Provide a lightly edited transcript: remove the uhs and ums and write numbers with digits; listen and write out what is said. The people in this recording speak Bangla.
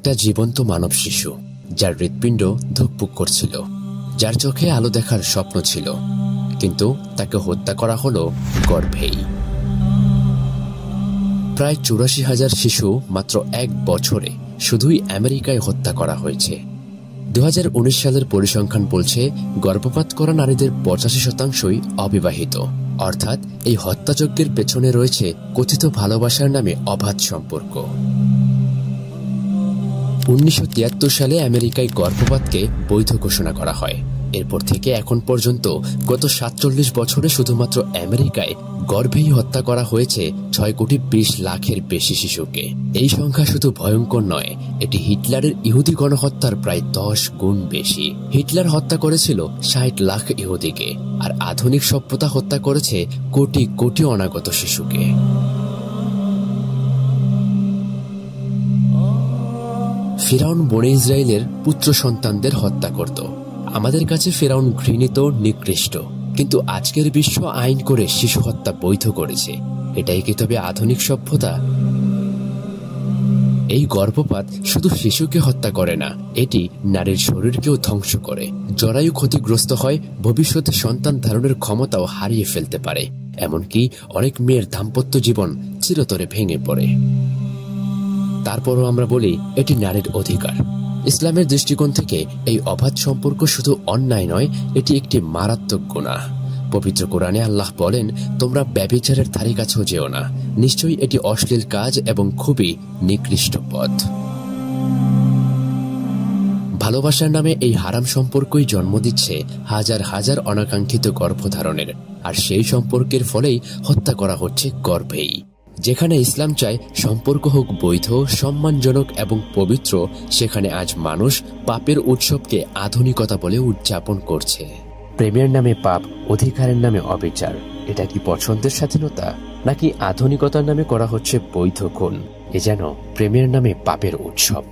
একটা জীবন্ত মানব শিশু, যার হৃৎপিণ্ড ধুকপুক করছিল, যার চোখে আলো দেখার স্বপ্ন ছিল, কিন্তু তাকে হত্যা করা হলো গর্ভেই। প্রায় ৮৪,০০০ শিশু মাত্র ১ বছরে শুধুই আমেরিকায় হত্যা করা হয়েছে। ২০১৯ সালের পরিসংখ্যান বলছে গর্ভপাত করা নারীদের ৮৫%ই অবিবাহিত। অর্থাৎ এই হত্যাযজ্ঞের পেছনে রয়েছে কথিত ভালোবাসার নামে অবাধ সম্পর্ক। ১৯৭৩ সালে আমেরিকায় গর্ভপাতকে বৈধ ঘোষণা করা হয়। এরপর থেকে এখন পর্যন্ত গত ৪৭ বছরে শুধুমাত্র আমেরিকায় গর্ভেই হত্যা করা হয়েছে ৬,২০,০০,০০০-এর বেশি শিশুকে। এই সংখ্যা শুধু ভয়ঙ্কর নয়, এটি হিটলারের ইহুদি গণহত্যার প্রায় ১০ গুণ বেশি। হিটলার হত্যা করেছিল ৬০ লাখ ইহুদিকে, আর আধুনিক সভ্যতা হত্যা করেছে কোটি কোটি অনাগত শিশুকে। ফিরাউন বনে ইসরায়েলের পুত্র সন্তানদের হত্যা করত। আমাদের কাছে ফিরাউন ঘৃণিত, নিকৃষ্ট, কিন্তু আজকের বিশ্ব আইন করে শিশু হত্যা বৈধ করেছে। এটাই কি তবে আধুনিক সভ্যতা? এই গর্ভপাত শুধু শিশুকে হত্যা করে না, এটি নারীর শরীরকেও ধ্বংস করে। জরায়ু ক্ষতিগ্রস্ত হয়, ভবিষ্যতে সন্তান ধারণের ক্ষমতাও হারিয়ে ফেলতে পারে। এমনকি অনেক মেয়ের দাম্পত্য জীবন চিরতরে ভেঙে পড়ে। তারপরও আমরা বলি এটি নারীর অধিকার। ইসলামের দৃষ্টিকোণ থেকে এই অবাধ সম্পর্ক শুধু অন্যায় নয়, এটি একটি মারাত্মক গুনাহ। পবিত্র কোরআনে আল্লাহ বলেন, তোমরা ব্যভিচারের ধারে কাছেও যেও না। নিশ্চয়ই এটি অশ্লীল কাজ এবং খুবই নিকৃষ্ট পথ। ভালোবাসার নামে এই হারাম সম্পর্কই জন্ম দিচ্ছে হাজার হাজার অনাকাঙ্ক্ষিত গর্ভধারণের, আর সেই সম্পর্কের ফলেই হত্যা করা হচ্ছে গর্ভেই। যেখানে ইসলাম চায় সম্পর্ক হোক বৈধ, সম্মানজনক এবং পবিত্র, সেখানে আজ মানুষ পাপের উৎসবকে আধুনিকতা বলে উদযাপন করছে। প্রেমের নামে পাপ, অধিকারের নামে অবিচার, এটা কি পছন্দের স্বাধীনতা, নাকি আধুনিকতার নামে করা হচ্ছে বৈধ খুন? এ যেন প্রেমের নামে পাপের উৎসব।